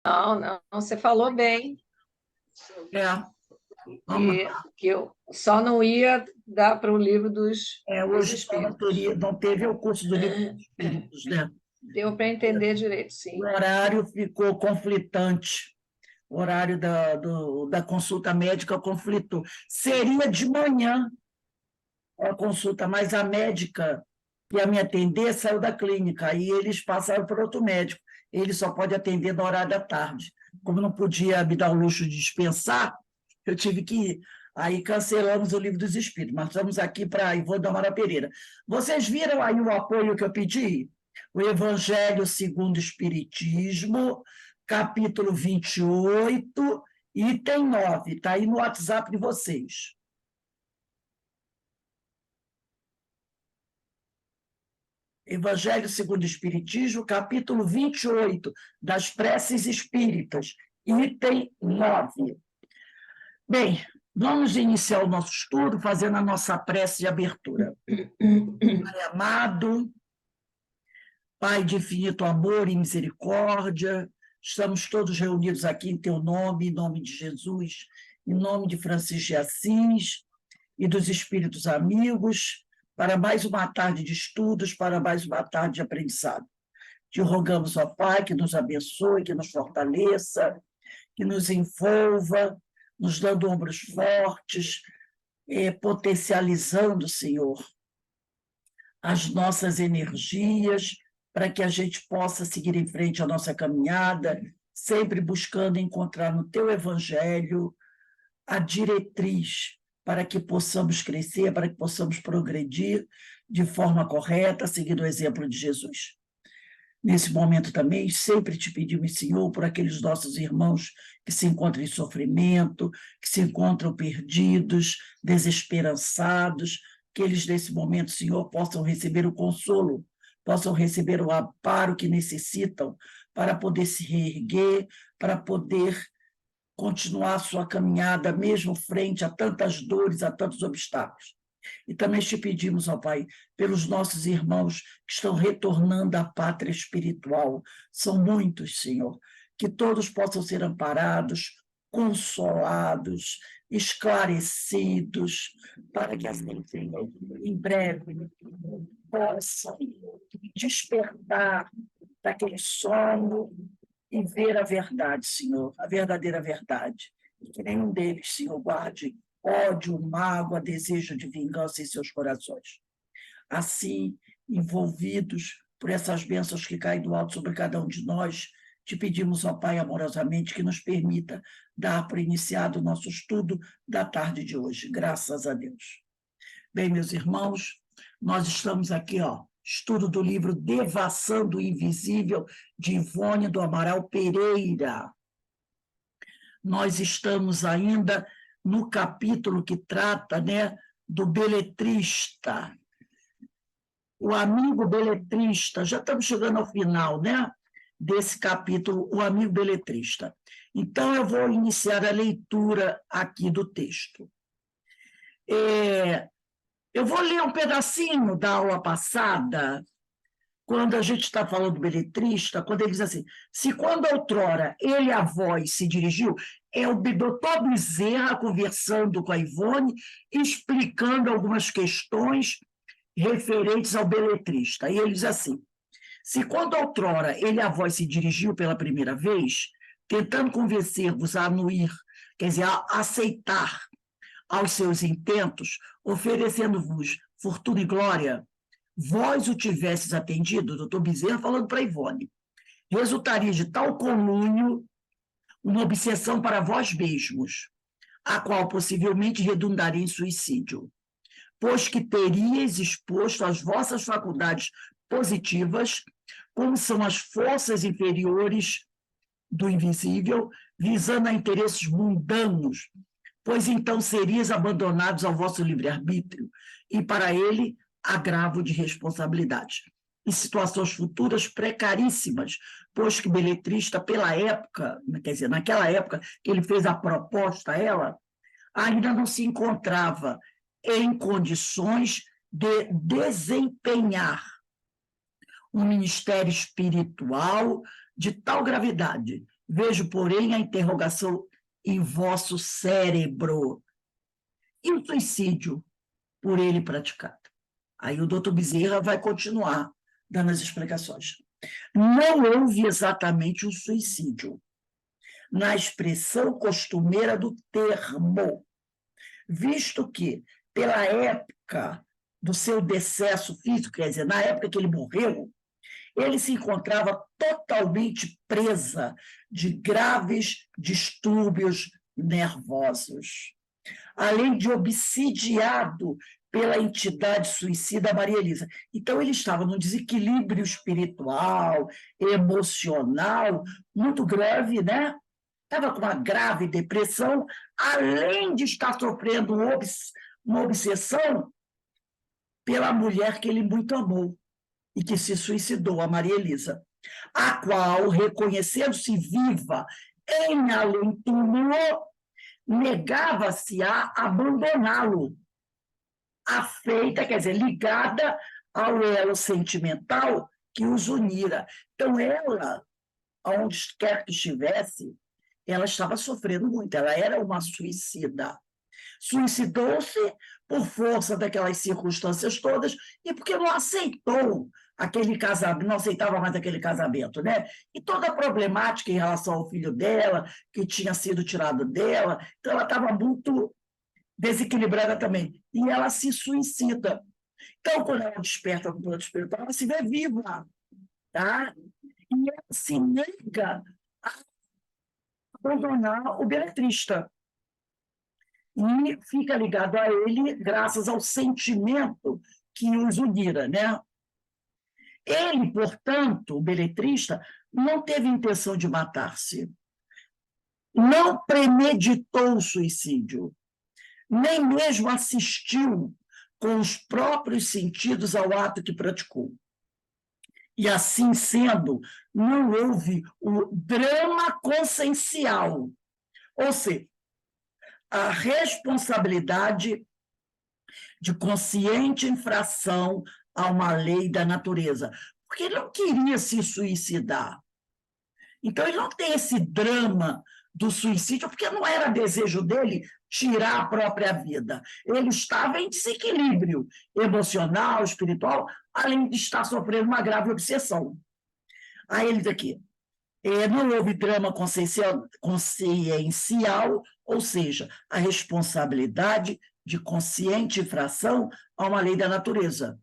Não, não, você falou bem, É, vamos que, lá. que eu só não ia dar para o livro dos Hoje só não espíritos. não teve o curso do Livro dos Espíritos, né? Deu para entender direito, O sim. horário ficou conflitante, o horário da consulta médica conflitou. Seria de manhã a consulta, mas a médica que ia me atender saiu da clínica, aí eles passaram para outro médico. Ele só pode atender no horário da tarde. Como não podia me dar o luxo de dispensar, eu tive que ir. Aí cancelamos o Livro dos Espíritos, mas estamos aqui para Ivone da Mara Pereira. Vocês viram aí o apoio que eu pedi? O Evangelho segundo o Espiritismo, capítulo 28, item 9, está aí no WhatsApp de vocês. Evangelho segundo o Espiritismo, capítulo 28, das preces espíritas, item 9. Bem, vamos iniciar o nosso estudo fazendo a nossa prece de abertura. Pai amado, Pai de infinito amor e misericórdia, estamos todos reunidos aqui em teu nome, em nome de Jesus, em nome de Francisco de Assis e dos espíritos amigos, para mais uma tarde de estudos, para mais uma tarde de aprendizado. Te rogamos, ó Pai, que nos abençoe, que nos fortaleça, que nos envolva, nos dando ombros fortes, potencializando, Senhor, as nossas energias, para que a gente possa seguir em frente a nossa caminhada, sempre buscando encontrar no Teu Evangelho a diretriz para que possamos crescer, para que possamos progredir de forma correta, seguindo o exemplo de Jesus. Nesse momento também, sempre te pedimos, Senhor, por aqueles nossos irmãos que se encontram em sofrimento, que se encontram perdidos, desesperançados, que eles, nesse momento, Senhor, possam receber o consolo, possam receber o amparo que necessitam para poder se reerguer, para poder continuar a sua caminhada, mesmo frente a tantas dores, a tantos obstáculos. E também te pedimos, ó Pai, pelos nossos irmãos que estão retornando à pátria espiritual. São muitos, Senhor, que todos possam ser amparados, consolados, esclarecidos, para que assim, Senhor, em breve possam despertar daquele sono e ver a verdade, Senhor, a verdadeira verdade. E que nenhum deles, Senhor, guarde ódio, mágoa, desejo de vingança em seus corações. Assim, envolvidos por essas bênçãos que caem do alto sobre cada um de nós, te pedimos, ó Pai, amorosamente, que nos permita dar por iniciado o nosso estudo da tarde de hoje. Graças a Deus. Bem, meus irmãos, nós estamos aqui, ó, estudo do livro Devassando o Invisível, de Ivone do Amaral Pereira. Nós estamos ainda no capítulo que trata, né, do beletrista, o amigo beletrista. Já estamos chegando ao final, né, desse capítulo, o amigo beletrista. Então, eu vou iniciar a leitura aqui do texto. Eu vou ler um pedacinho da aula passada, quando a gente está falando do beletrista, quando ele diz assim, se quando outrora ele, a voz, se dirigiu, é o doutor Bezerra conversando com a Ivone, explicando algumas questões referentes ao beletrista. E ele diz assim, se quando outrora ele, a voz, se dirigiu pela primeira vez, tentando convencer-vos a anuir, quer dizer, a aceitar aos seus intentos, oferecendo-vos fortuna e glória, vós o tivesses atendido, doutor Bezerra falando para Ivone, resultaria de tal conluio uma obsessão para vós mesmos, a qual possivelmente redundaria em suicídio, pois que teríeis exposto as vossas faculdades positivas, como são as forças inferiores do invisível, visando a interesses mundanos, pois então serias abandonados ao vosso livre-arbítrio, e para ele agravo de responsabilidade. Em situações futuras precaríssimas, pois que o beletrista, pela época, quer dizer, naquela época que ele fez a proposta a ela, ainda não se encontrava em condições de desempenhar um ministério espiritual de tal gravidade, Vejo, porém, a interrogação em vosso cérebro. E o suicídio por ele praticado? Aí o doutor Bezerra vai continuar dando as explicações. Não houve exatamente um suicídio, na expressão costumeira do termo, visto que, pela época do seu decesso físico, quer dizer, na época que ele morreu, ele se encontrava totalmente presa de graves distúrbios nervosos, além de obsidiado pela entidade suicida Maria Elisa. Então, ele estava num desequilíbrio espiritual, emocional, muito grave, né? Estava com uma grave depressão, além de estar sofrendo uma obsessão pela mulher que ele muito amou e que se suicidou, a Maria Elisa, a qual, reconhecendo-se viva em além-túmulo, negava-se a abandoná-lo, afeita, quer dizer, ligada ao elo sentimental que os unira. Então, ela, onde quer que estivesse, ela estava sofrendo muito, ela era uma suicida. Suicidou-se por força daquelas circunstâncias todas e porque não aceitou aquele casamento, não aceitava mais aquele casamento, né? E toda a problemática em relação ao filho dela, que tinha sido tirado dela, então ela estava muito desequilibrada também. E ela se suicida. Então, quando ela desperta do plano espiritual, ela se vê viva, tá? E ela se nega a abandonar o beletrista. E fica ligado a ele graças ao sentimento que os unira, né? Ele, portanto, o beletrista, não teve intenção de matar-se, não premeditou o suicídio, nem mesmo assistiu com os próprios sentidos ao ato que praticou. E assim sendo, não houve o drama consciencial, ou seja, a responsabilidade de consciente infração a uma lei da natureza, porque ele não queria se suicidar. Então, ele não tem esse drama do suicídio, porque não era desejo dele tirar a própria vida. Ele estava em desequilíbrio emocional, espiritual, além de estar sofrendo uma grave obsessão. Aí ele diz aqui, não houve drama consciencial, ou seja, a responsabilidade de consciente infração a uma lei da natureza.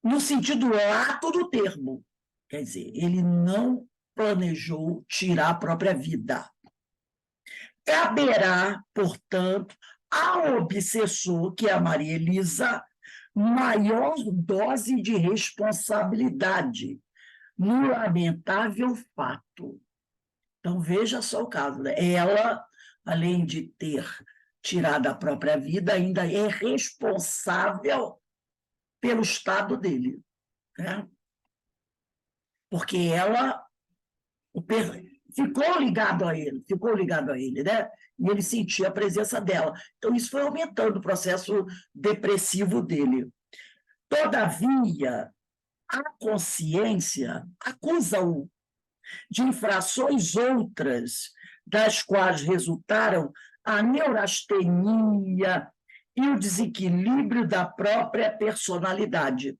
No sentido lato do termo. Quer dizer, ele não planejou tirar a própria vida. Caberá, portanto, ao obsessor, que é a Maria Elisa, maior dose de responsabilidade no lamentável fato. Então, veja só o caso, né? Ela, além de ter tirado a própria vida, ainda é responsável pelo estado dele, né? Porque ela ficou ligado a ele, né? E ele sentia a presença dela. Então, isso foi aumentando o processo depressivo dele. Todavia, a consciência acusa-o de infrações outras, das quais resultaram a neurastenia e o desequilíbrio da própria personalidade,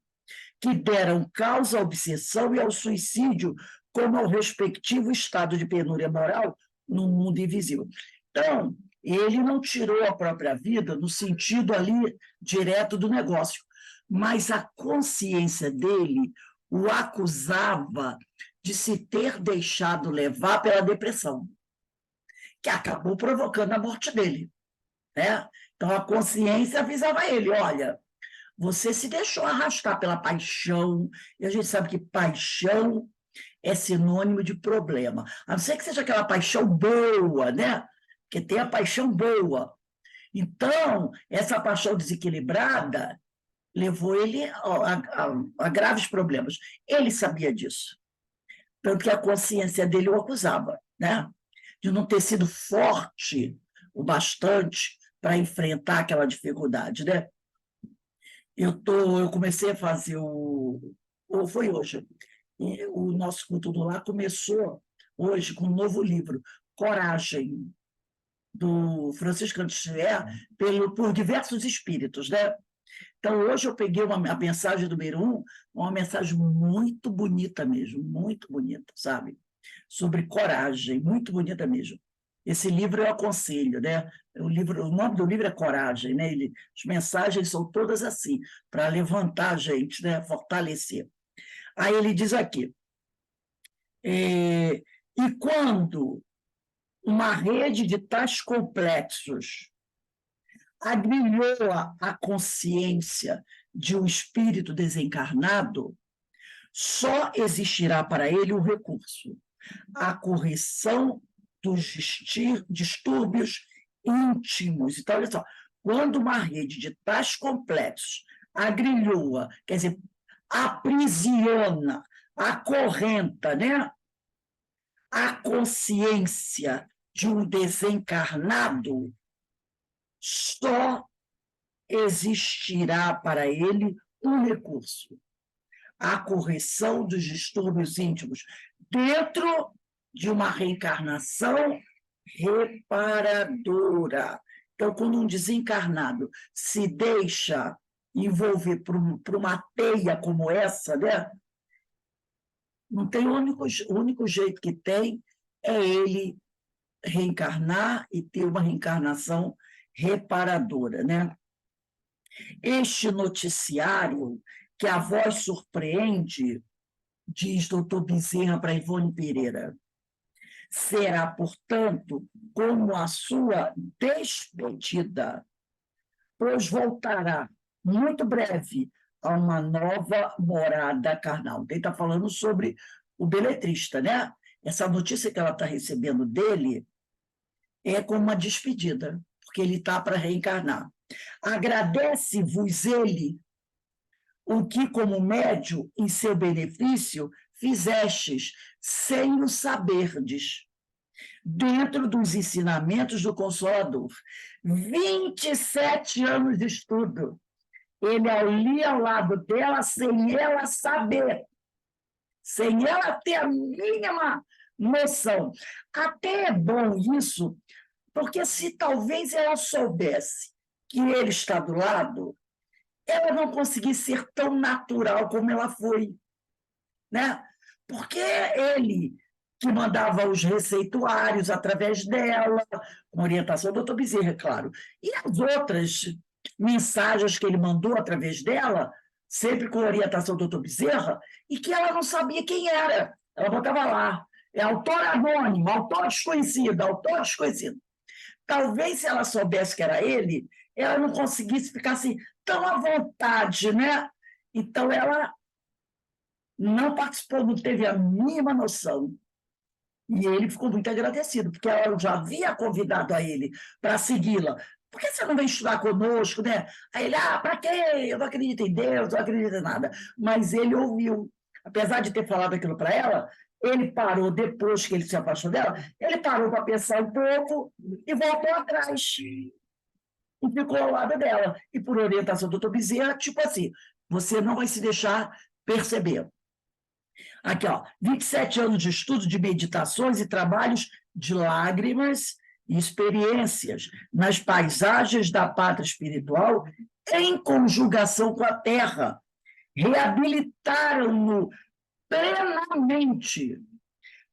que deram causa à obsessão e ao suicídio, como ao respectivo estado de penúria moral no mundo invisível. Então, ele não tirou a própria vida no sentido ali direto do negócio, mas a consciência dele o acusava de se ter deixado levar pela depressão, que acabou provocando a morte dele, né? Então, a consciência avisava ele, olha, você se deixou arrastar pela paixão, e a gente sabe que paixão é sinônimo de problema, a não ser que seja aquela paixão boa, né? Porque tem a paixão boa. Então, essa paixão desequilibrada levou ele a graves problemas. Ele sabia disso. Tanto que a consciência dele o acusava, né? De não ter sido forte o bastante para enfrentar aquela dificuldade, né? Eu comecei a fazer foi hoje, o nosso culto do lar começou hoje com um novo livro, Coragem, do Francisco Xavier, por diversos espíritos, né? Então, hoje eu peguei a mensagem do número 1, uma mensagem muito bonita mesmo, muito bonita, sabe? Sobre coragem, muito bonita mesmo. Esse livro eu aconselho, né? O nome do livro é Coragem, né? As mensagens são todas assim, para levantar a gente, né? Fortalecer. Aí ele diz aqui, e quando uma rede de tais complexos agrilhou a consciência de um espírito desencarnado, só existirá para ele um recurso: a correção dos distúrbios íntimos. Então, olha só, quando uma rede de tais complexos agrilhoa, quer dizer, aprisiona, acorrenta, né, a consciência de um desencarnado, só existirá para ele um recurso: a correção dos distúrbios íntimos, dentro de uma reencarnação reparadora. Então, quando um desencarnado se deixa envolver por uma teia como essa, né? Não tem o único jeito que tem é ele reencarnar e ter uma reencarnação reparadora, né? Este noticiário que a voz surpreende, diz doutor Bezerra para Ivone Pereira, será, portanto, como a sua despedida, pois voltará muito breve a uma nova morada carnal. Ele está falando sobre o beletrista, né? Essa notícia que ela está recebendo dele é como uma despedida, porque ele está para reencarnar. Agradece-vos ele o que, como médio, em seu benefício, fizestes, sem o saberdes, dentro dos ensinamentos do Consolador. 27 anos de estudo. Ele ali ao lado dela, sem ela saber, sem ela ter a mínima noção. Até é bom isso, porque se talvez ela soubesse que ele está do lado, ela não conseguisse ser tão natural como ela foi, né? Porque ele que mandava os receituários através dela, com orientação do doutor Bezerra, claro. E as outras mensagens que ele mandou através dela, sempre com orientação do doutor Bezerra, e que ela não sabia quem era. Ela botava lá, é autor anônimo, autor desconhecido, autor desconhecido. Talvez, se ela soubesse que era ele, ela não conseguisse ficar assim tão à vontade, né? Então, ela não participou, não teve a mínima noção. E ele ficou muito agradecido, porque ela já havia convidado a ele para segui-la. Por que você não vem estudar conosco, né? Aí ele, para quê? Eu não acredito em Deus, não acredito em nada. Mas ele ouviu. Apesar de ter falado aquilo para ela, ele parou, depois que ele se afastou dela, ele parou para pensar um pouco e voltou atrás. E ficou ao lado dela. E por orientação do doutor Bezerra, tipo assim, você não vai se deixar perceber. Aqui, ó, 27 anos de estudo, de meditações e trabalhos de lágrimas e experiências nas paisagens da pátria espiritual em conjugação com a terra. Reabilitaram-no plenamente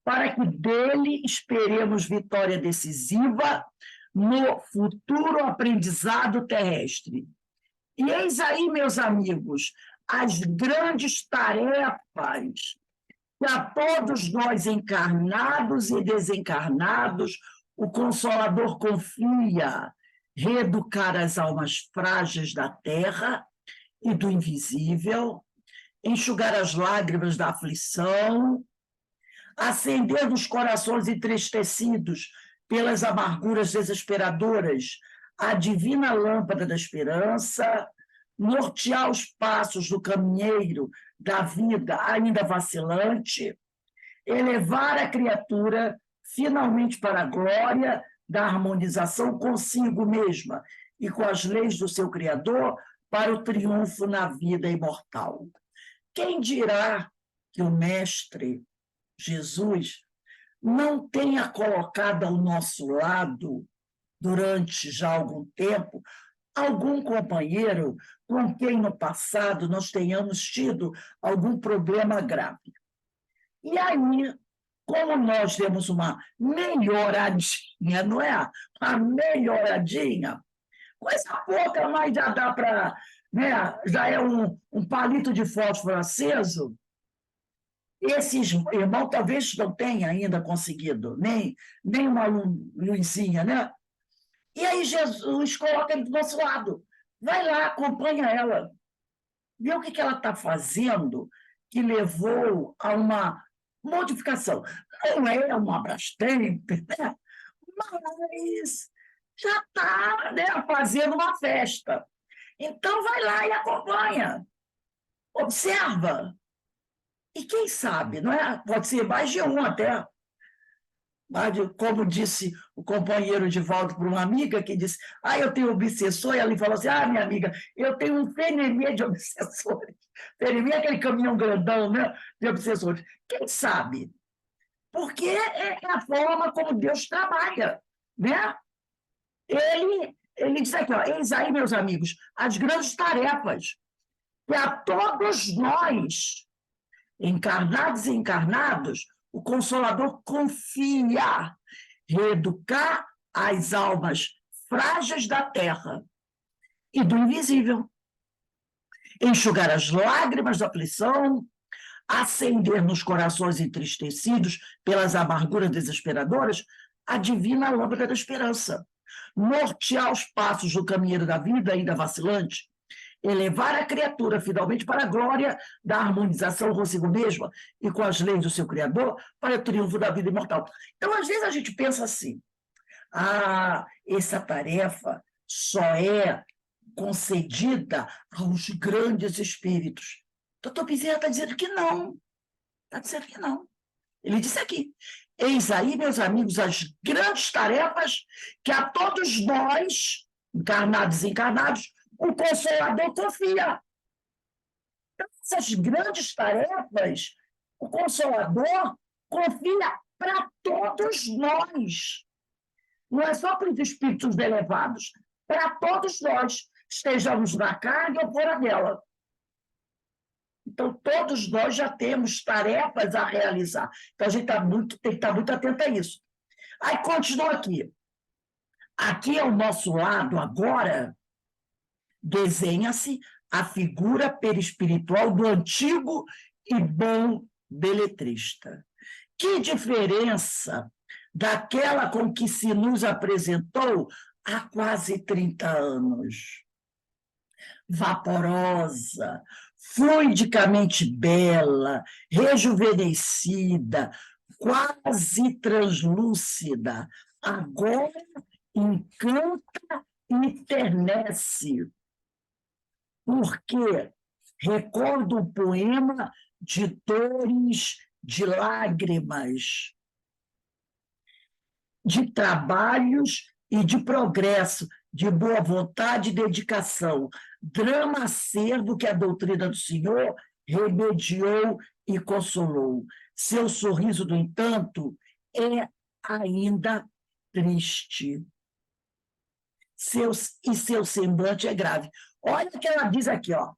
para que dele esperemos vitória decisiva no futuro aprendizado terrestre. E eis aí, meus amigos, as grandes tarefas que a todos nós, encarnados e desencarnados, o Consolador confia: reeducar as almas frágeis da terra e do invisível, enxugar as lágrimas da aflição, acender nos corações entristecidos pelas amarguras desesperadoras a divina lâmpada da esperança, nortear os passos do caminheiro da vida ainda vacilante, elevar a criatura finalmente para a glória da harmonização consigo mesma e com as leis do seu Criador para o triunfo na vida imortal. Quem dirá que o Mestre Jesus não tenha colocado ao nosso lado, durante já algum tempo, algum companheiro com quem no passado nós tenhamos tido algum problema grave. E aí, como nós temos uma melhoradinha, não é? Uma melhoradinha, coisa pouca, mas já dá para, né? Já é um palito de fósforo aceso. Esses irmãos talvez não tenham ainda conseguido, nem uma luzinha, né? E aí Jesus coloca ele do nosso lado. Vai lá, acompanha ela. Vê o que ela está fazendo que levou a uma modificação. Não é uma Brastemp, né? Mas já está, né, fazendo uma festa. Então, vai lá e acompanha. Observa. E quem sabe, não é? Pode ser mais de um até. Como disse o companheiro de volta para uma amiga, que disse, eu tenho obsessor, e ela falou assim, minha amiga, eu tenho um fenemê de obsessores. Fenemê é aquele caminhão grandão, né, de obsessores. Quem sabe? Porque é a forma como Deus trabalha, né? Ele diz aqui, eis aí, meus amigos, as grandes tarefas que a todos nós, encarnados e encarnados, o Consolador confia reeducar as almas frágeis da terra e do invisível, enxugar as lágrimas da aflição, acender nos corações entristecidos pelas amarguras desesperadoras a divina lâmpada da esperança, nortear os passos do caminheiro da vida ainda vacilante, elevar a criatura finalmente para a glória da harmonização consigo mesma e com as leis do seu Criador para o triunfo da vida imortal. Então, às vezes a gente pensa assim, essa tarefa só é concedida aos grandes espíritos. Doutor Bezerra está dizendo que não. Está dizendo que não. Ele disse aqui, eis aí, meus amigos, as grandes tarefas que a todos nós, encarnados e encarnados, o Consolador confia. Essas grandes tarefas, o Consolador confia para todos nós. Não é só para os espíritos elevados, para todos nós, estejamos na carne ou fora dela. Então, todos nós já temos tarefas a realizar. Então, a gente tem que estar muito atento a isso. Aí, continua aqui. Aqui ao nosso lado, agora, desenha-se a figura perispiritual do antigo e bom beletrista. Que diferença daquela com que se nos apresentou há quase 30 anos. Vaporosa, fluidicamente bela, rejuvenescida, quase translúcida, agora encanta e enternece. Porque recordo um poema de dores, de lágrimas, de trabalhos e de progresso, de boa vontade e dedicação. Drama acervo que a doutrina do Senhor remediou e consolou. Seu sorriso, no entanto, é ainda triste. Seu semblante é grave. Olha o que ela diz aqui, ó.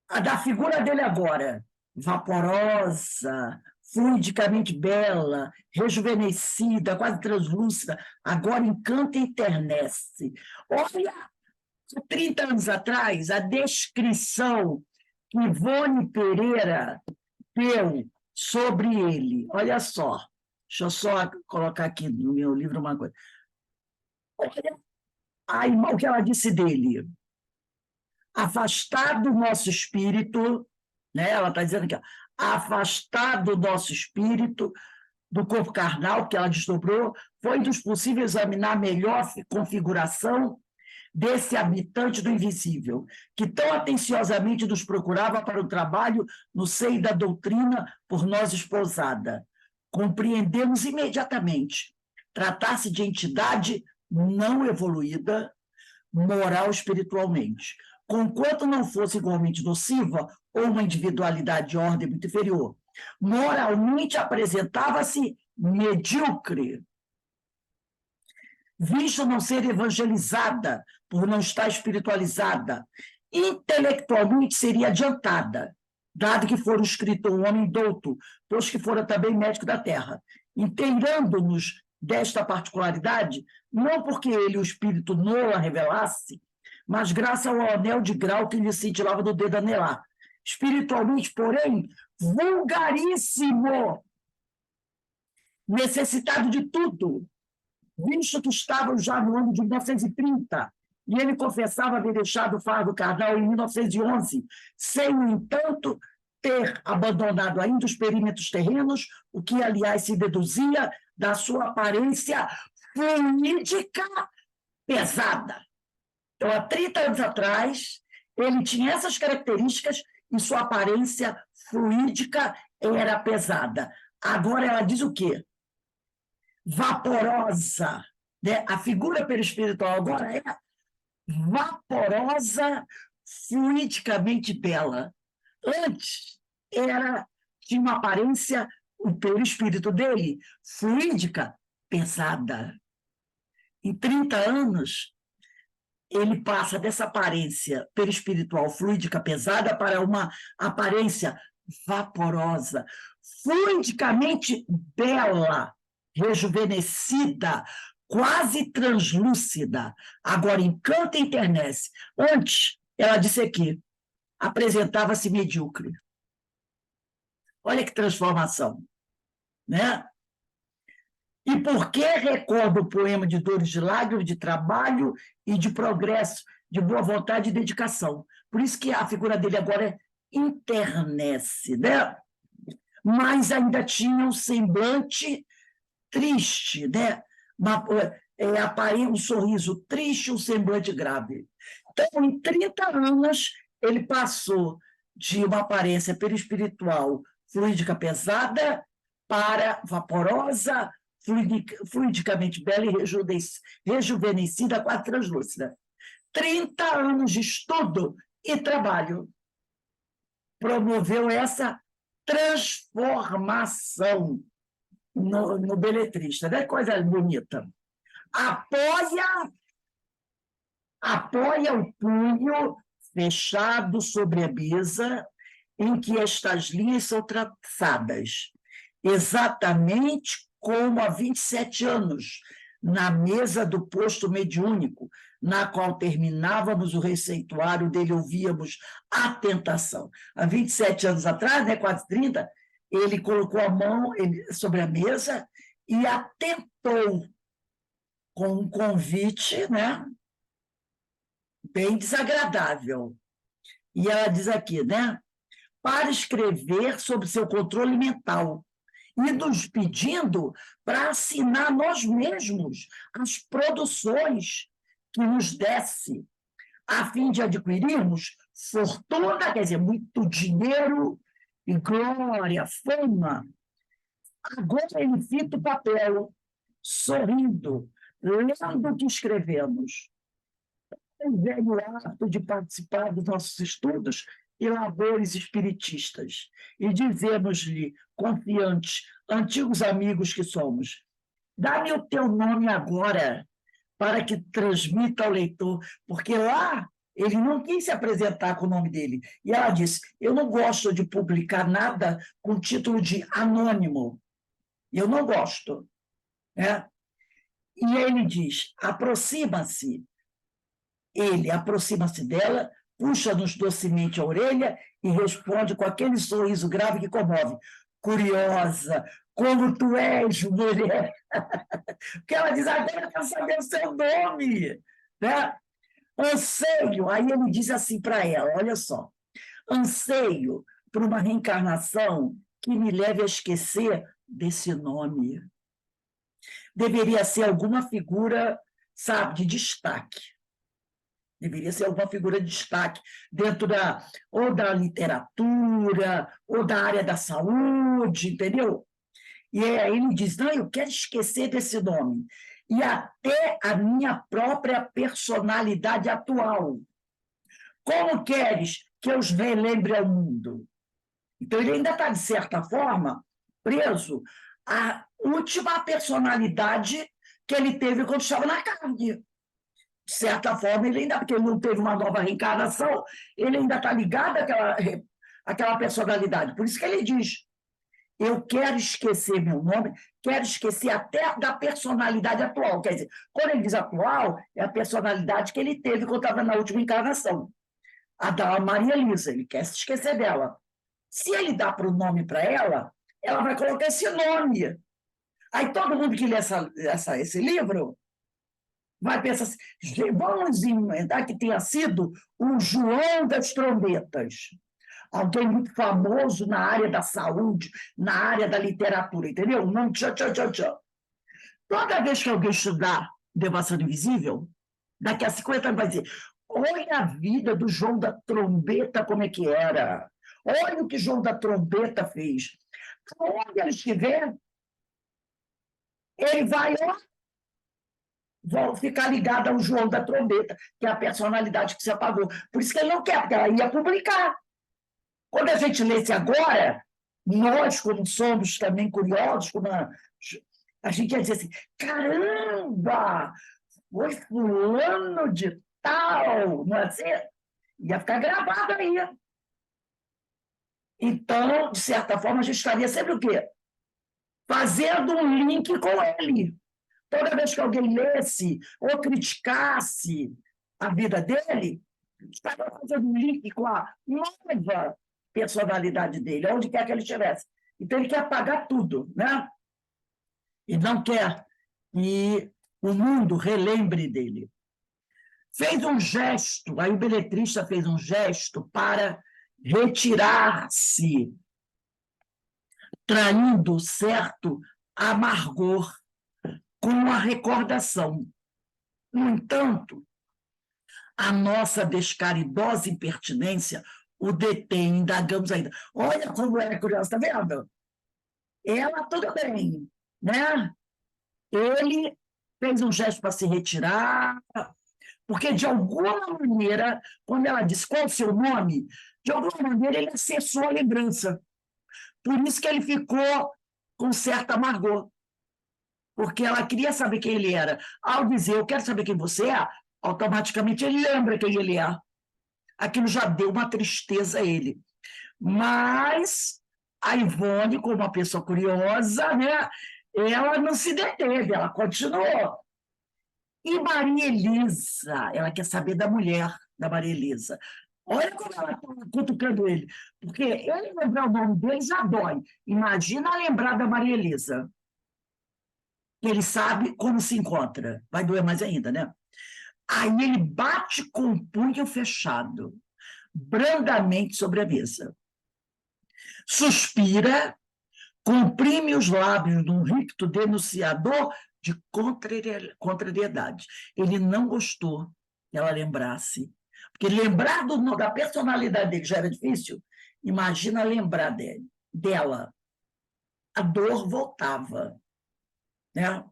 A da figura dele agora, vaporosa, fluidicamente bela, rejuvenescida, quase translúcida, agora encanta e enternece. Olha, há 30 anos atrás, a descrição que Ivone Pereira deu sobre ele. Olha só, deixa eu só colocar aqui no meu livro uma coisa. Olha o que ela disse dele. Afastado do nosso espírito, né? Ela está dizendo aqui, ó, afastado do nosso espírito, do corpo carnal, que ela desdobrou, foi-nos possível examinar a melhor configuração desse habitante do invisível, que tão atenciosamente nos procurava para o trabalho no seio da doutrina por nós esposada. Compreendemos imediatamente. Tratar-se de entidade não evoluída, moral espiritualmente. Conquanto não fosse igualmente nociva ou uma individualidade de ordem muito inferior. Moralmente apresentava-se medíocre, visto não ser evangelizada, por não estar espiritualizada. Intelectualmente seria adiantada, dado que fora escrito um homem douto, pois que fora também médico da terra. Inteirando-nos desta particularidade, não porque ele, o espírito, não a revelasse, mas graças ao anel de grau que lhe cintilava do dedo anelar. Espiritualmente, porém, vulgaríssimo, necessitado de tudo, visto que estavam já no ano de 1930, e ele confessava haver deixado o fardo carnal em 1911, sem, no entanto, ter abandonado ainda os perímetros terrenos, o que, aliás, se deduzia da sua aparência fluídica pesada. Então, há 30 anos atrás, ele tinha essas características e sua aparência fluídica era pesada. Agora ela diz o quê? Vaporosa. Né? A figura perispiritual agora é vaporosa, fluidicamente bela. Antes, tinha uma aparência, o perispírito dele, fluídica, pesada. Em 30 anos, ele passa dessa aparência perispiritual, fluídica, pesada, para uma aparência vaporosa, fluidicamente bela, rejuvenescida, quase translúcida. Agora encanta a internet. Antes, ela disse aqui, apresentava-se medíocre. Olha que transformação, né? E por que recorda o poema de dores, de lágrimas, de trabalho e de progresso, de boa vontade e dedicação? Por isso que a figura dele agora internece, né? Mas ainda tinha um semblante triste, né? Um sorriso triste, um semblante grave. Então, em 30 anos, ele passou de uma aparência perispiritual fluídica pesada para vaporosa, fluidicamente bela e rejuvenescida, quase translúcida. 30 anos de estudo e trabalho promoveu essa transformação no beletrista. Não é coisa bonita? Apoia o punho fechado sobre a mesa em que estas linhas são traçadas, exatamente como há 27 anos, na mesa do posto mediúnico, na qual terminávamos o receituário, dele ouvíamos a tentação. Há 27 anos atrás, né, quase 30, ele colocou a mão sobre a mesa e atentou com um convite, né, bem desagradável. E ela diz aqui, né, para escrever sobre seu controle mental, e nos pedindo para assinar nós mesmos as produções que nos desse, a fim de adquirirmos fortuna, quer dizer, muito dinheiro e glória, fama. Agora ele fita o papel, sorrindo, lendo o que escrevemos. O velho hábito de participar dos nossos estudos e labores espiritistas, e dizemos-lhe, confiantes, antigos amigos que somos, dá-me o teu nome agora, para que transmita ao leitor, porque lá ele não quis se apresentar com o nome dele. E ela disse, eu não gosto de publicar nada com título de anônimo. Eu não gosto. Né? E ele diz, ele aproxima-se dela, puxa-nos docemente a orelha e responde com aquele sorriso grave que comove. Curiosa, como tu és, mulher. Porque ela diz, agora eu quero saber o seu nome. Né? Anseio, aí ele diz assim para ela, olha só, anseio por uma reencarnação que me leve a esquecer desse nome. Deveria ser alguma figura, sabe, de destaque. Deveria ser alguma figura de destaque dentro ou da literatura, ou da área da saúde, entendeu? E aí ele diz, não, eu quero esquecer desse nome. E até a minha própria personalidade atual. Como queres que eu os relembre ao mundo? Então, ele ainda está, de certa forma, preso à última personalidade que ele teve quando estava na carne. De certa forma, ele ainda, porque ele não teve uma nova reencarnação, ele ainda está ligado àquela personalidade. Por isso que ele diz: eu quero esquecer meu nome, quero esquecer até da personalidade atual. Quer dizer, quando ele diz atual, é a personalidade que ele teve quando estava na última encarnação. A da Maria Elisa, ele quer se esquecer dela. Se ele dá para o nome para ela vai colocar esse nome. Aí todo mundo que lê esse livro vai pensar assim: vamos inventar que tenha sido o João das Trombetas, alguém muito famoso na área da saúde, na área da literatura, entendeu? Não, tchau. Toda vez que alguém estudar Devassando Invisível, daqui a 50 anos vai dizer: olha a vida do João da Trombeta, como é que era. Olha o que João da Trombeta fez. Onde ele estiver, ele vai ficar ligado ao João da Trombeta, que é a personalidade que se apagou. Por isso que ele não quer, porque ela ia publicar. Quando a gente lê esse agora, nós, como somos também curiosos, a gente ia dizer assim: caramba, foi fulano de tal, não é assim? Ia ficar gravado aí. Então, de certa forma, a gente estaria sempre o quê? Fazendo um link com ele. Toda vez que alguém lesse ou criticasse a vida dele, estaria fazendo um link com a nova personalidade dele, onde quer que ele estivesse. Então, ele quer apagar tudo, né? E não quer que o mundo relembre dele. Fez um gesto, aí o beletrista fez um gesto para retirar-se, traindo certo amargor com a recordação. No entanto, a nossa descaridosa impertinência o detém, indagamos ainda. Olha como é curioso, está vendo? Ela, tudo bem, né? Ele fez um gesto para se retirar, porque, de alguma maneira, quando ela disse qual é o seu nome, de alguma maneira ele acessou a lembrança. Por isso que ele ficou com certo amargor, porque ela queria saber quem ele era. Ao dizer, eu quero saber quem você é, automaticamente ele lembra quem ele é. Aquilo já deu uma tristeza a ele. Mas a Ivone, como uma pessoa curiosa, né, ela não se deteve, ela continuou. E Maria Elisa, ela quer saber da mulher da Maria Elisa. Olha como ela está cutucando ele. Porque ele lembrar o nome dele já dói. Imagina lembrar da Maria Elisa. Ele sabe como se encontra. Vai doer mais ainda, né? Aí ele bate com o punho fechado, brandamente sobre a mesa. Suspira, comprime os lábios num ricto denunciador de contrariedade. Ele não gostou que ela lembrasse. Porque lembrar da personalidade dele já era difícil. Imagina lembrar dela. A dor voltava. Né?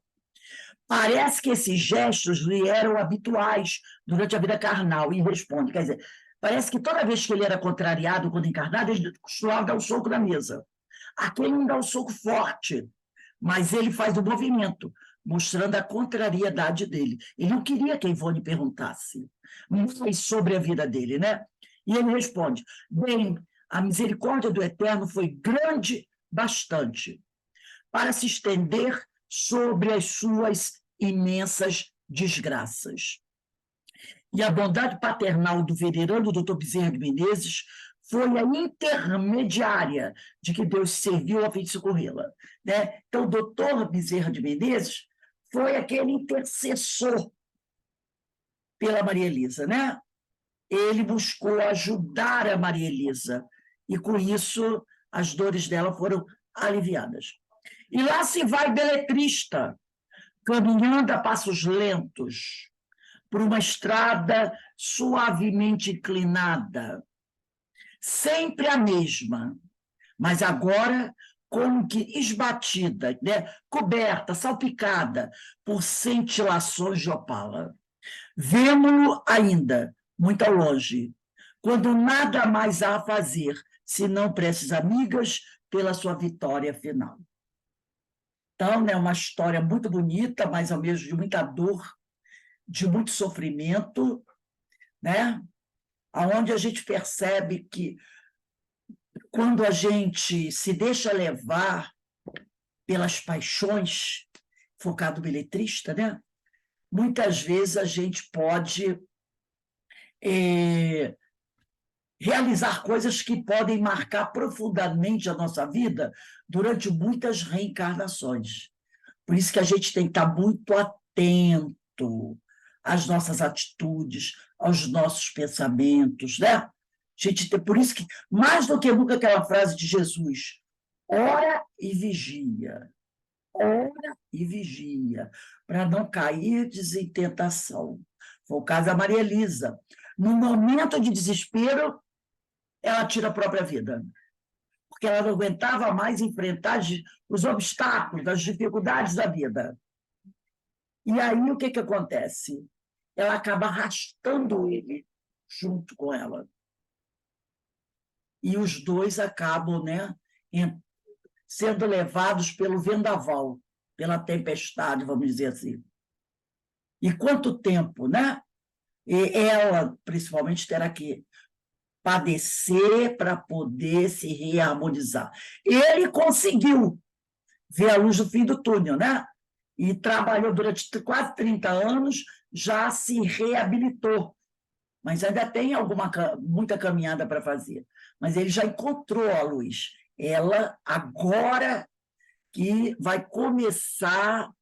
Parece que esses gestos lhe eram habituais durante a vida carnal, e responde, quer dizer, parece que toda vez que ele era contrariado quando encarnado, ele costumava dar um soco na mesa. Aquele não dá um soco forte, mas ele faz o movimento, mostrando a contrariedade dele. Ele não queria que a Ivone perguntasse mais sobre a vida dele, né? E ele responde: bem, a misericórdia do Eterno foi grande bastante para se estender sobre as suas imensas desgraças. E a bondade paternal do venerando Dr. Bezerra de Menezes foi a intermediária de que Deus serviu a fim de socorrê-la. Né? Então, o doutor Bezerra de Menezes foi aquele intercessor pela Maria Elisa. Né? Ele buscou ajudar a Maria Elisa, e com isso as dores dela foram aliviadas. E lá se vai beletrista, caminhando a passos lentos, por uma estrada suavemente inclinada, sempre a mesma, mas agora como que esbatida, né? Coberta, salpicada por cintilações de opala. Vemo-lo ainda, muito ao longe, quando nada mais há a fazer senão preces amigas, pela sua vitória final. Então, é uma história muito bonita, mas ao mesmo de muita dor, de muito sofrimento, né? Onde a gente percebe que quando a gente se deixa levar pelas paixões, focado no beletrista, né? Muitas vezes a gente pode realizar coisas que podem marcar profundamente a nossa vida durante muitas reencarnações. Por isso que a gente tem que estar muito atento às nossas atitudes, aos nossos pensamentos, né? Por isso que, mais do que nunca, aquela frase de Jesus, ora e vigia, para não cair em tentação. Foi o caso da Maria Elisa. No momento de desespero, ela tira a própria vida, porque ela não aguentava mais enfrentar os obstáculos, as dificuldades da vida. E aí, o que acontece? Ela acaba arrastando ele junto com ela. E os dois acabam, né, sendo levados pelo vendaval, pela tempestade, vamos dizer assim. E quanto tempo, né? E ela, principalmente, terá que padecer para poder se reharmonizar. Ele conseguiu ver a luz do fim do túnel, né? E trabalhou durante quase 30 anos, já se reabilitou. Mas ainda tem muita caminhada para fazer. Mas ele já encontrou a luz. Ela, agora que vai começar,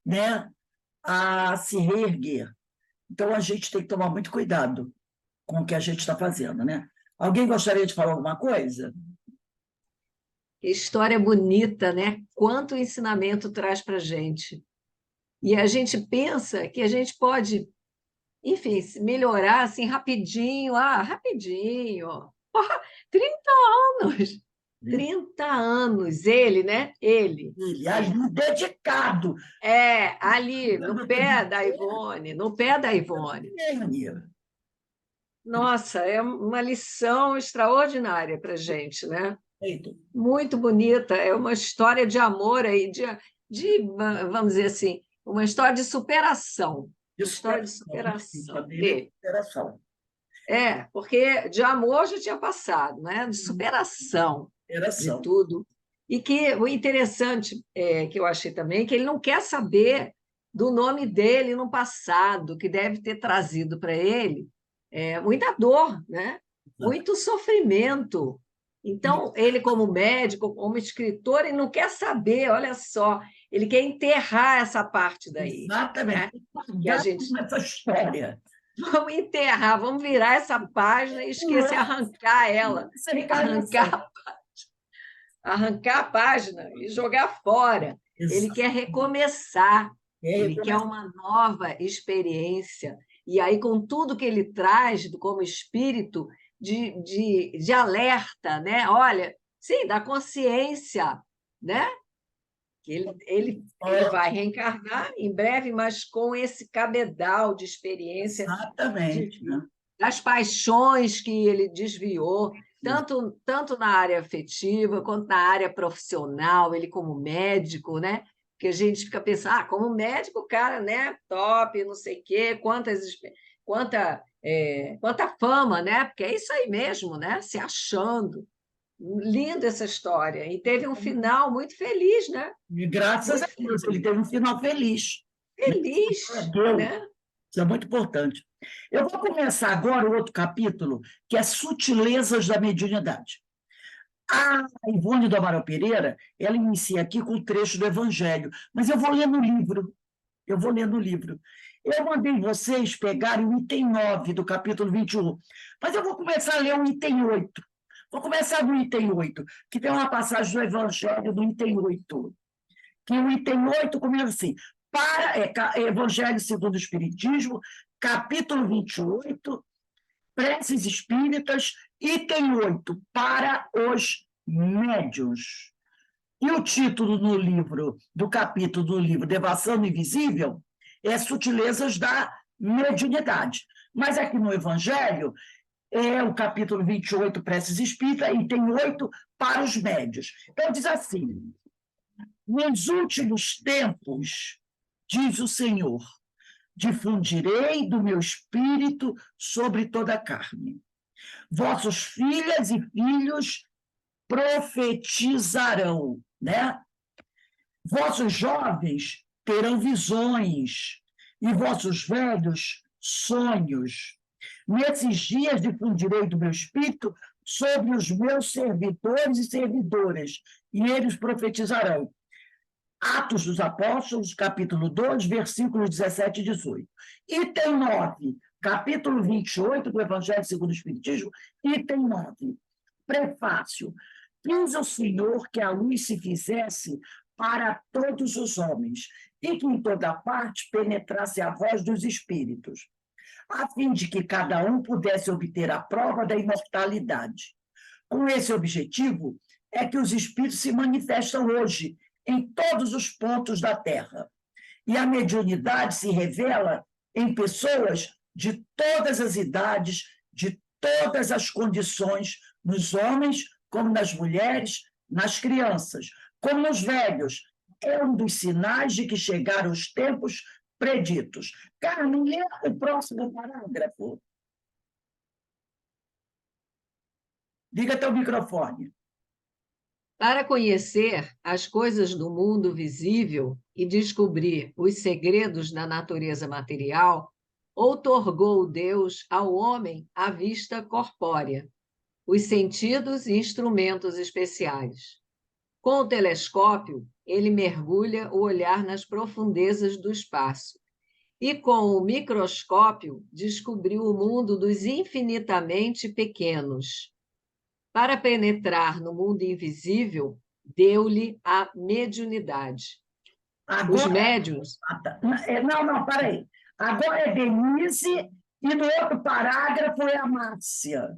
né, a se reerguer. Então, a gente tem que tomar muito cuidado com o que a gente está fazendo, né? Alguém gostaria de falar alguma coisa? História bonita, né? Quanto ensinamento traz para a gente. E a gente pensa que a gente pode, enfim, melhorar assim rapidinho. Ah, rapidinho. Porra, 30 anos. 30 anos, ele, né? Ele. Ele, ali, dedicado. Ali, no pé da Ivone, no pé da Ivone. Nossa, é uma lição extraordinária para a gente, né? Muito bonita, é uma história de amor aí, vamos dizer assim, uma história de superação. História de superação dele. Porque de amor já tinha passado, né? De superação de tudo. E que o interessante que eu achei também que ele não quer saber do nome dele no passado, que deve ter trazido para ele muita dor, né? Muito sofrimento. Então, ele, como médico, como escritor, ele não quer saber, olha só, ele quer enterrar essa parte daí. Exatamente. Né? Que a gente... essa história. Vamos enterrar, vamos virar essa página e esquecer, arrancar ela. Arrancar a página e jogar fora. Ele quer recomeçar, ele quer uma nova experiência. E aí, com tudo que ele traz como espírito de alerta, né? Olha, sim, da consciência, né? Ele vai reencarnar em breve, mas com esse cabedal de experiência. Exatamente. Das paixões que ele desviou, tanto na área afetiva quanto na área profissional, ele como médico, né? Que a gente fica pensando, como médico, o cara, né? Top, não sei o quê, quanta fama, né? Porque é isso aí mesmo, né? Se achando. Linda essa história. E teve um final muito feliz, né? E graças a Deus, ele teve um final feliz. Feliz, né? Isso é muito importante. Eu vou começar agora o outro capítulo, que é Sutilezas da Mediunidade. A Ivone do Amaral Pereira, ela inicia aqui com um trecho do Evangelho, mas eu vou ler no livro. Eu mandei vocês pegarem o item 9 do capítulo 21, mas eu vou começar a ler o item 8. Vou começar no item 8, que tem uma passagem do Evangelho do item 8. Que o item 8 começa assim, Evangelho segundo o Espiritismo, capítulo 28, Preces Espíritas, item 8, para os médiuns. E o título do capítulo do livro Devassando Invisível é Sutilezas da Mediunidade. Mas aqui no Evangelho, é o capítulo 28, preces espírita, e tem 8 para os médios. Então, diz assim: nos últimos tempos, diz o Senhor, difundirei do meu espírito sobre toda a carne. Vossos filhas e filhos profetizarão, né? Vossos jovens terão visões, e vossos velhos sonhos. Nesses dias difundirei do meu espírito sobre os meus servidores e servidoras, e eles profetizarão. Atos dos Apóstolos, capítulo 2, versículos 17 e 18. Item 9, capítulo 28 do Evangelho segundo o Espiritismo, item 9. Prefácio. Quis o Senhor que a luz se fizesse para todos os homens, e que em toda parte penetrasse a voz dos espíritos, a fim de que cada um pudesse obter a prova da imortalidade. Com esse objetivo é que os espíritos se manifestam hoje em todos os pontos da Terra. E a mediunidade se revela em pessoas de todas as idades, de todas as condições, nos homens, como nas mulheres, nas crianças, como nos velhos. É um dos sinais de que chegaram os tempos preditos. Carmen, lê o próximo parágrafo. Liga teu microfone. Para conhecer as coisas do mundo visível e descobrir os segredos da natureza material, outorgou Deus ao homem a vista corpórea, os sentidos e instrumentos especiais. Com o telescópio, ele mergulha o olhar nas profundezas do espaço, e com o microscópio descobriu o mundo dos infinitamente pequenos. Para penetrar no mundo invisível, deu-lhe a mediunidade. Agora, os médiuns... Não, peraí. Agora é Denise e no outro parágrafo é a Márcia.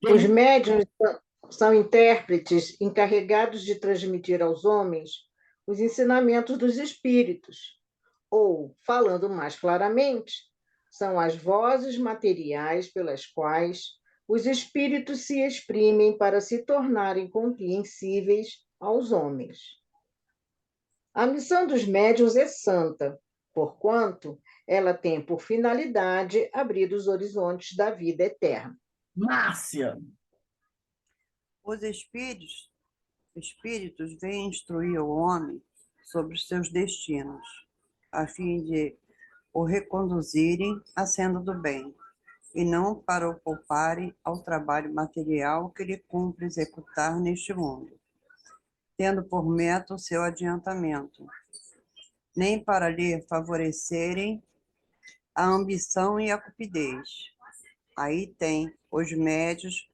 Os médiuns são intérpretes encarregados de transmitir aos homens os ensinamentos dos espíritos, ou, falando mais claramente, são as vozes materiais pelas quais os espíritos se exprimem para se tornarem compreensíveis aos homens. A missão dos médiuns é santa, porquanto ela tem por finalidade abrir os horizontes da vida eterna. Márcia. Os espíritos vêm instruir o homem sobre os seus destinos, a fim de o reconduzirem à senda do bem, e não para o pouparem ao trabalho material que lhe cumpre executar neste mundo, tendo por meta o seu adiantamento, nem para lhe favorecerem a ambição e a cupidez. Aí tem os médios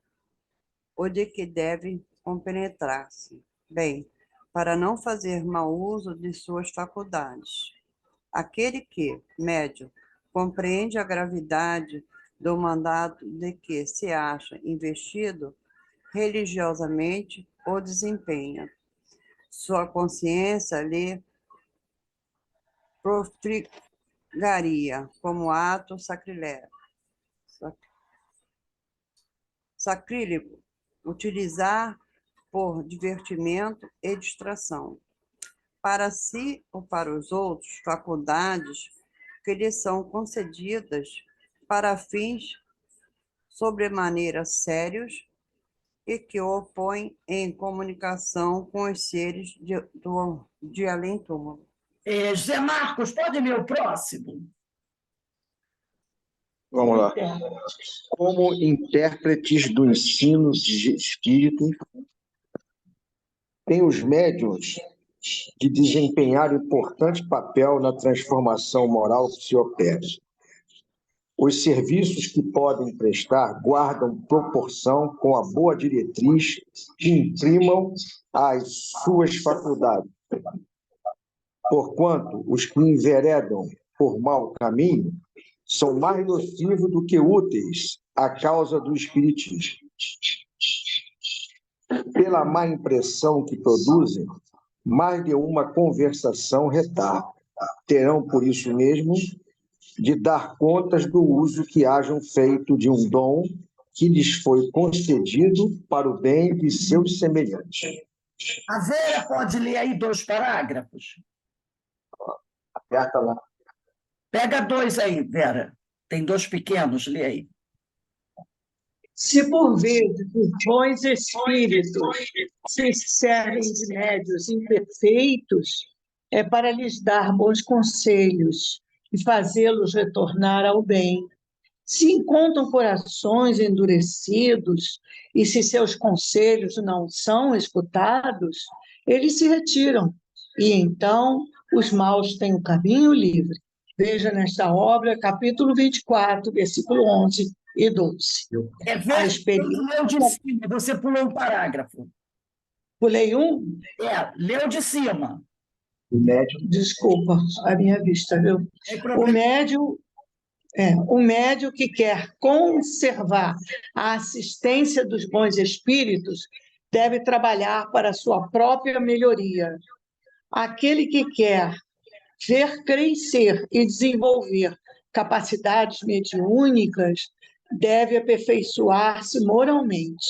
o de que devem compenetrar-se, bem, para não fazer mau uso de suas faculdades. Aquele que, médio, compreende a gravidade do mandato de que se acha investido, religiosamente o desempenha. Sua consciência lhe profrigaria como ato sacrílego, utilizar por divertimento e distração, para si ou para os outros, faculdades que lhe são concedidas para fins sobremaneira sérios e que o põem em comunicação com os seres de além-túmulo. José Marcos, pode ler o próximo? Vamos lá. Como intérpretes do ensino de espírito, tem os médiuns de desempenhar importante papel na transformação moral que se opera. Os serviços que podem prestar guardam proporção com a boa diretriz que imprimam às suas faculdades. Porquanto os que enveredam por mau caminho são mais nocivos do que úteis à causa do espiritismo. Pela má impressão que produzem, mais de uma conversação retarda. Terão, por isso mesmo, de dar contas do uso que hajam feito de um dom que lhes foi concedido para o bem de seus semelhantes. A Vera pode ler aí 2 parágrafos? Aperta lá. Pega 2 aí, Vera. Tem 2 pequenos, lê aí. Se por vezes os bons espíritos se servem de médios imperfeitos, é para lhes dar bons conselhos e fazê-los retornar ao bem. Se encontram corações endurecidos e se seus conselhos não são escutados, eles se retiram e então os maus têm o caminho livre. Veja nesta obra, capítulo 24, versículo 11 e 12. A experiência... Leu de cima, você pulou um parágrafo. Pulei um? Leu de cima. O médium. Desculpa, a minha vista, viu? O médium que quer conservar a assistência dos bons espíritos deve trabalhar para a sua própria melhoria. Aquele que quer ver crescer e desenvolver capacidades mediúnicas deve aperfeiçoar-se moralmente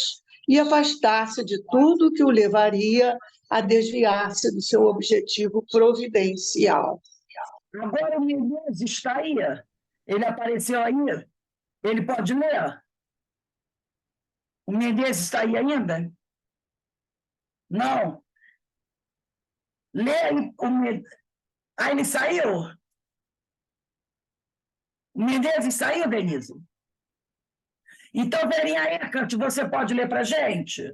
e afastar-se de tudo que o levaria a desviar-se do seu objetivo providencial. Agora o Menezes está aí. Ele apareceu aí. Ele pode ler? O Menezes está aí ainda? Não. Lê aí o Menezes. Ah, ele saiu? O Menezes saiu, Denise? Então, Verinha Eckert, você pode ler para a gente?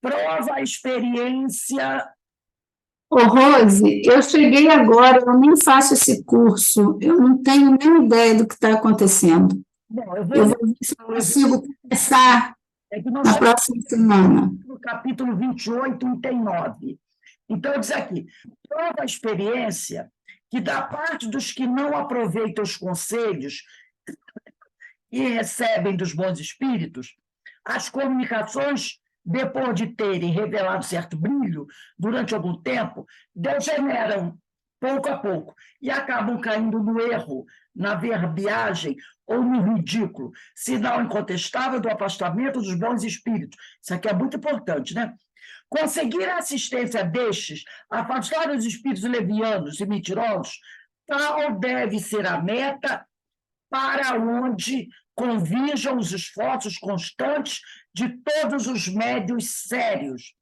Prova a experiência... Ô, Rose, eu cheguei agora, eu nem faço esse curso, eu não tenho nem ideia do que está acontecendo. Bom, eu vou ver se eu consigo começar na próxima semana. No capítulo 28, item 9. Então, diz aqui, prova a experiência que da parte dos que não aproveitam os conselhos e recebem dos bons espíritos, as comunicações, depois de terem revelado certo brilho, durante algum tempo, degeneram pouco a pouco e acabam caindo no erro, na verbiagem ou no ridículo, sinal incontestável do afastamento dos bons espíritos. Isso aqui é muito importante, né? Conseguir a assistência destes, afastar os espíritos levianos e mentirosos, tal deve ser a meta para onde convirjam os esforços constantes de todos os médiuns sérios.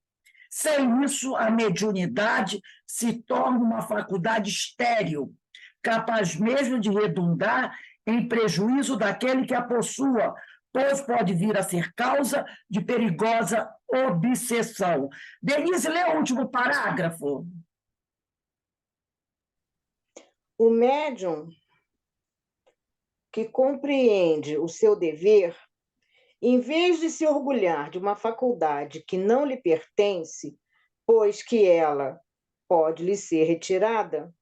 Sem isso, a mediunidade se torna uma faculdade estéril, capaz mesmo de redundar em prejuízo daquele que a possua, pois pode vir a ser causa de perigosa obsessão. Denise, lê o último parágrafo. O médium que compreende o seu dever, em vez de se orgulhar de uma faculdade que não lhe pertence, pois que ela pode lhe ser retirada,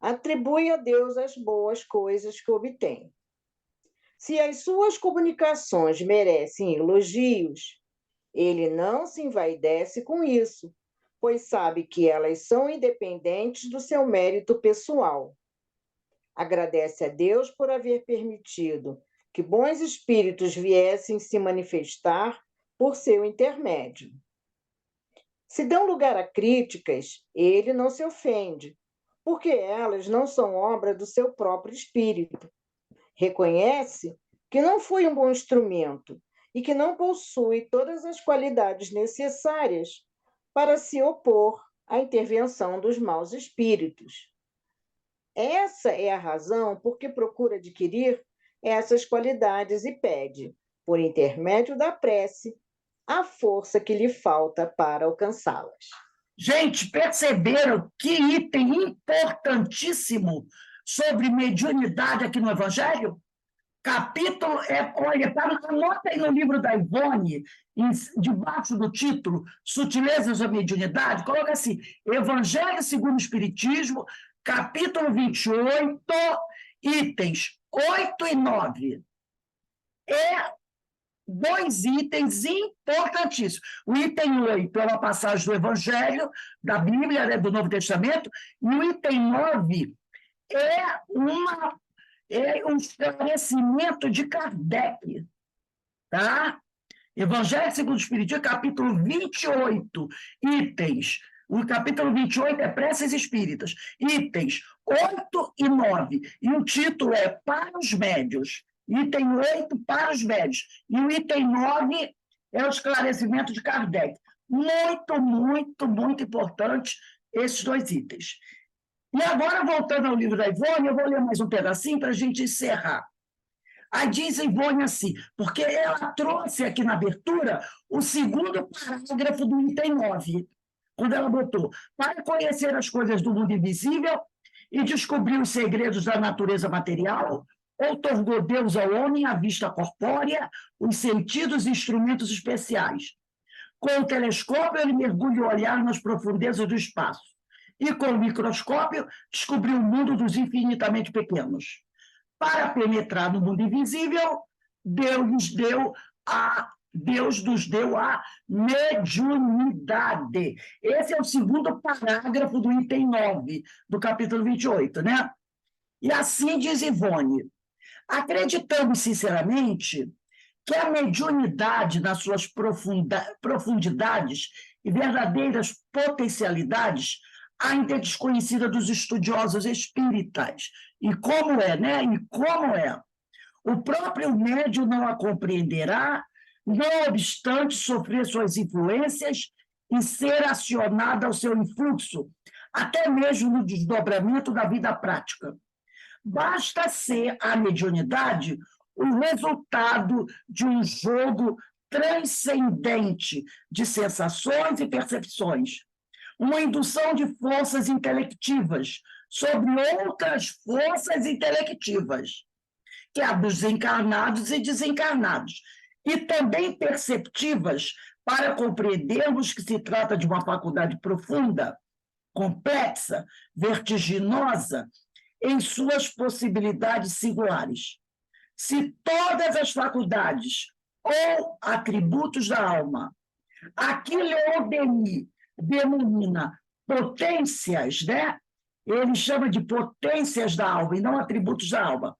atribui a Deus as boas coisas que obtém. Se as suas comunicações merecem elogios, ele não se envaidece com isso, pois sabe que elas são independentes do seu mérito pessoal. Agradece a Deus por haver permitido que bons espíritos viessem se manifestar por seu intermédio. Se dão lugar a críticas, ele não se ofende, porque elas não são obra do seu próprio espírito. Reconhece que não foi um bom instrumento e que não possui todas as qualidades necessárias para se opor à intervenção dos maus espíritos. Essa é a razão por que procura adquirir essas qualidades e pede, por intermédio da prece, a força que lhe falta para alcançá-las. Gente, perceberam que item importantíssimo sobre mediunidade aqui no Evangelho? Capítulo, olha, anota aí no livro da Ivone, debaixo do título Sutilezas da Mediunidade, coloca assim, Evangelho segundo o Espiritismo, capítulo 28, itens 8 e 9. Dois itens importantíssimos. O item 8 é uma passagem do Evangelho, da Bíblia, né, do Novo Testamento, e o item 9 é um esclarecimento de Kardec, tá? Evangelho segundo o Espiritismo, capítulo 28, itens. O capítulo 28 é Preces Espíritas, itens 8 e 9. E o título é Para os Médios. Item 8, para os médios. E o item 9 é o esclarecimento de Kardec. Muito, muito, muito importante esses dois itens. E agora, voltando ao livro da Ivone, eu vou ler mais um pedacinho para a gente encerrar. Aí diz Ivone assim, porque ela trouxe aqui na abertura o segundo parágrafo do item 9, quando ela botou, para conhecer as coisas do mundo invisível e descobrir os segredos da natureza material, outorgou Deus ao homem a vista corpórea, os sentidos e instrumentos especiais. Com o telescópio, ele mergulha o olhar nas profundezas do espaço. E com o microscópio, descobriu o mundo dos infinitamente pequenos. Para penetrar no mundo invisível, Deus nos deu a mediunidade. Esse é o segundo parágrafo do item 9, do capítulo 28, né? E assim diz Ivone, acreditamos sinceramente que a mediunidade, nas suas profundidades e verdadeiras potencialidades, ainda é desconhecida dos estudiosos espíritas. E como é, né? E como é? O próprio médium não a compreenderá, não obstante sofrer suas influências e ser acionada ao seu influxo, até mesmo no desdobramento da vida prática. Basta ser a mediunidade o resultado de um jogo transcendente de sensações e percepções, uma indução de forças intelectivas sobre outras forças intelectivas, que é a dos encarnados e desencarnados, e também perceptivas para compreendermos que se trata de uma faculdade profunda, complexa, vertiginosa, em suas possibilidades singulares. Se todas as faculdades ou atributos da alma, aqui Leon Denis denomina potências, né? Ele chama de potências da alma e não atributos da alma,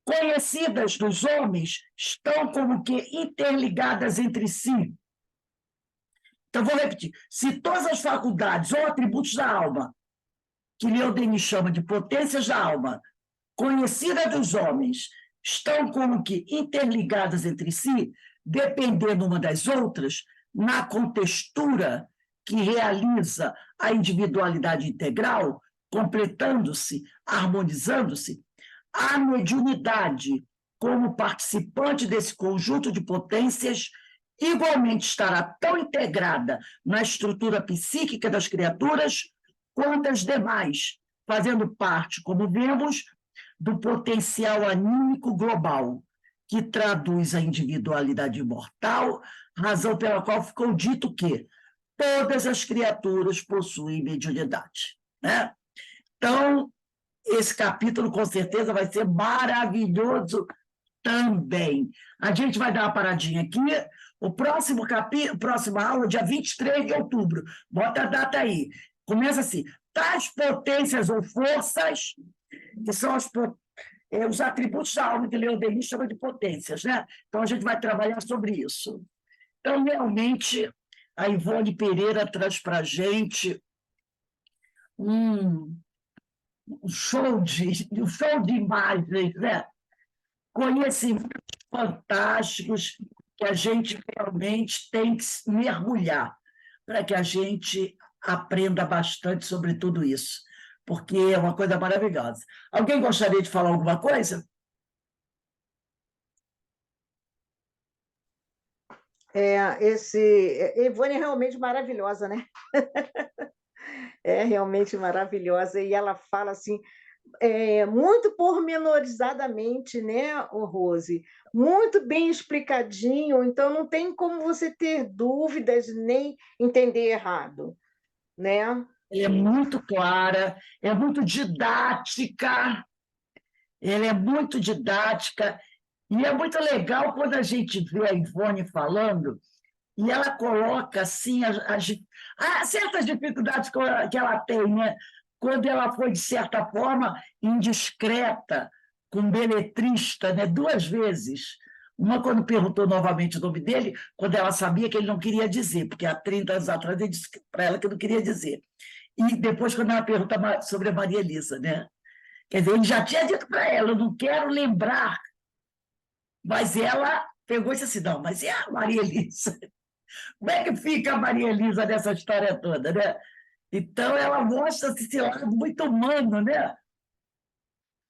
conhecidas dos homens, estão como que interligadas entre si. Então, vou repetir. Se todas as faculdades ou atributos da alma, que Leon Denis chama de potências da alma, conhecidas dos homens, estão como que interligadas entre si, dependendo uma das outras, na contextura que realiza a individualidade integral, completando-se, harmonizando-se, a mediunidade, como participante desse conjunto de potências, igualmente estará tão integrada na estrutura psíquica das criaturas quanto as demais, fazendo parte, como vemos, do potencial anímico global, que traduz a individualidade imortal, razão pela qual ficou dito que todas as criaturas possuem mediunidade, né? Então, esse capítulo, com certeza, vai ser maravilhoso também. A gente vai dar uma paradinha aqui. O próximo capítulo, próxima aula, dia 23 de outubro. Bota a data aí. Começa assim. Tais potências ou forças, que são os atributos da alma que Leon Denis chama de potências, né? Então, a gente vai trabalhar sobre isso. Então, realmente, a Ivone Pereira traz para a gente um show de imagens, né? Conhecimentos fantásticos que a gente realmente tem que mergulhar para que a gente aprenda bastante sobre tudo isso, porque é uma coisa maravilhosa. Alguém gostaria de falar alguma coisa? Ivone é realmente maravilhosa, né? É realmente maravilhosa, e ela fala assim, muito pormenorizadamente, né, Rose? Muito bem explicadinho, então não tem como você ter dúvidas nem entender errado, né? Ela é muito clara, é muito didática, ela é muito didática, e é muito legal quando a gente vê a Ivone falando, e ela coloca, assim, certas dificuldades que ela tem, né? quando ela foi, de certa forma, indiscreta com o beletrista, né, 2 vezes. Uma, quando perguntou novamente o nome dele, quando ela sabia que ele não queria dizer, porque há 30 anos atrás ele disse para ela que não queria dizer. E depois, quando ela pergunta sobre a Maria Elisa, né? Quer dizer, ele já tinha dito para ela, eu não quero lembrar, mas ela pegou e disse assim, não, mas é a Maria Elisa. Como é que fica a Maria Elisa nessa história toda, né? Então, ela mostra esse lado muito humano, né?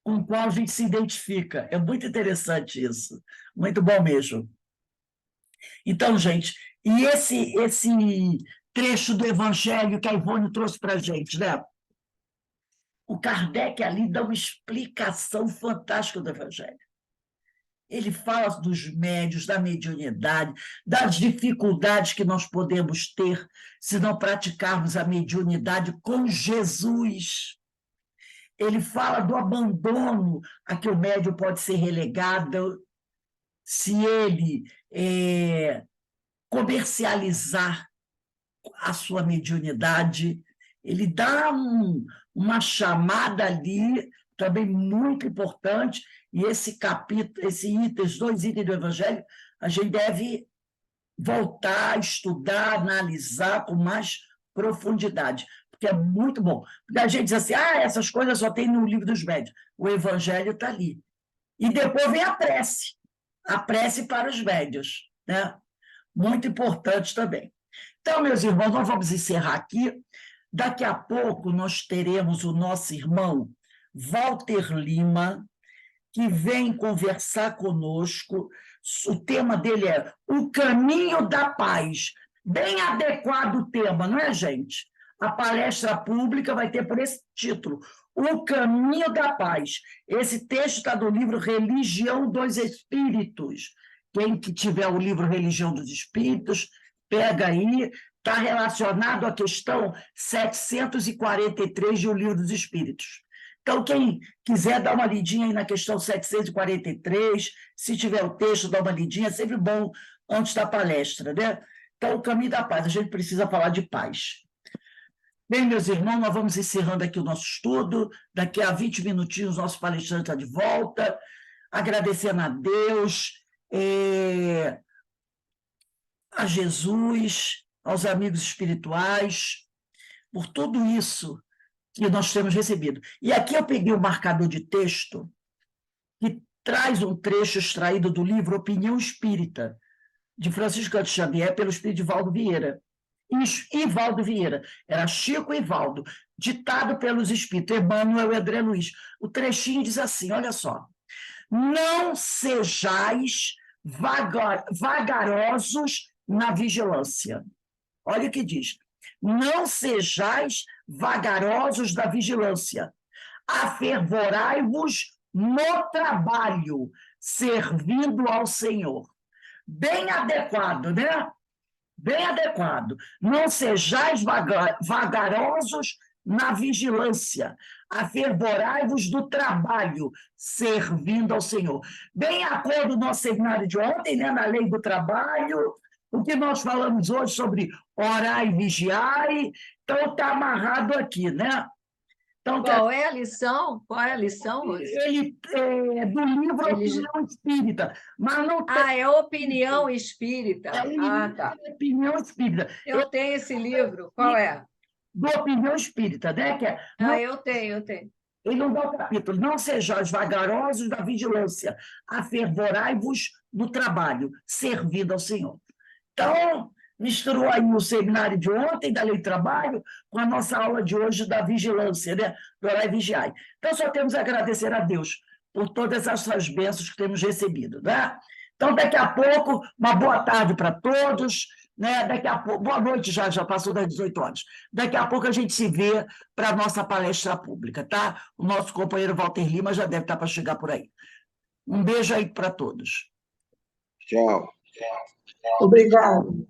Com o qual a gente se identifica. É muito interessante isso. Muito bom mesmo. Então, gente, e esse trecho do Evangelho que a Ivone trouxe para a gente, né? O Kardec ali dá uma explicação fantástica do Evangelho. Ele fala dos médiuns, da mediunidade, das dificuldades que nós podemos ter se não praticarmos a mediunidade com Jesus. Ele fala do abandono a que o médium pode ser relegado se ele comercializar a sua mediunidade. Ele dá uma chamada ali, também muito importante, e esse capítulo, esses 2 itens do Evangelho, a gente deve voltar a estudar, analisar com mais profundidade, porque é muito bom. Porque a gente diz assim, essas coisas só tem no Livro dos Médiuns. O Evangelho está ali. E depois vem a prece para os médiuns, né? Muito importante também. Então, meus irmãos, nós vamos encerrar aqui. Daqui a pouco nós teremos o nosso irmão Walter Lima, que vem conversar conosco. O tema dele é O Caminho da Paz. Bem adequado o tema, não é, gente? A palestra pública vai ter por esse título, O Caminho da Paz. Esse texto está do livro Religião dos Espíritos. Quem que tiver o livro Religião dos Espíritos, pega aí, está relacionado à questão 743 do Livro dos Espíritos. Então, quem quiser dar uma lidinha aí na questão 743, se tiver o texto, dá uma lidinha, é sempre bom antes da palestra, né? Então, o caminho da paz, a gente precisa falar de paz. Bem, meus irmãos, nós vamos encerrando aqui o nosso estudo, daqui a 20 minutinhos o nosso palestrante está de volta, agradecendo a Deus, a Jesus, aos amigos espirituais, por tudo isso que nós temos recebido. E aqui eu peguei o marcador de texto que traz um trecho extraído do livro Opinião Espírita, de Francisco Cândido Xavier, pelo espírito de Valdo Vieira. Ivaldo Vieira, era Chico Ivaldo, ditado pelos espíritos Emmanuel e André Luiz. O trechinho diz assim, olha só, não sejais vagarosos na vigilância. Olha o que diz, não sejais vagarosos da vigilância, afervorai-vos no trabalho, servindo ao Senhor. Bem adequado, né? Bem adequado. Não sejais vagarosos na vigilância, afervorai-vos do trabalho, servindo ao Senhor. Bem a cor do nosso seminário de ontem, né, na lei do trabalho, o que nós falamos hoje sobre orar e vigiar, então está amarrado aqui, né? Então, qual é a lição? Qual é a lição, Lúcia? Ele é do livro Opinião Espírita, mas não tem... é Opinião Espírita. Tá. Opinião Espírita. Eu tenho esse livro, qual é? Do Opinião Espírita, né? Que é, eu tenho. Ele não dá o capítulo. Não sejais vagarosos da vigilância, afervorai-vos no trabalho, servindo ao Senhor. Então, misturou aí o seminário de ontem, da lei do trabalho, com a nossa aula de hoje da vigilância, né? Do orar e vigiar. Então, só temos a agradecer a Deus por todas essas bênçãos que temos recebido, né? Então, daqui a pouco, uma boa tarde para todos, né? Daqui a pouco, boa noite, já passou das 18 horas. Daqui a pouco a gente se vê para a nossa palestra pública, tá? O nosso companheiro Walter Lima já deve estar para chegar por aí. Um beijo aí para todos. Tchau. Obrigado.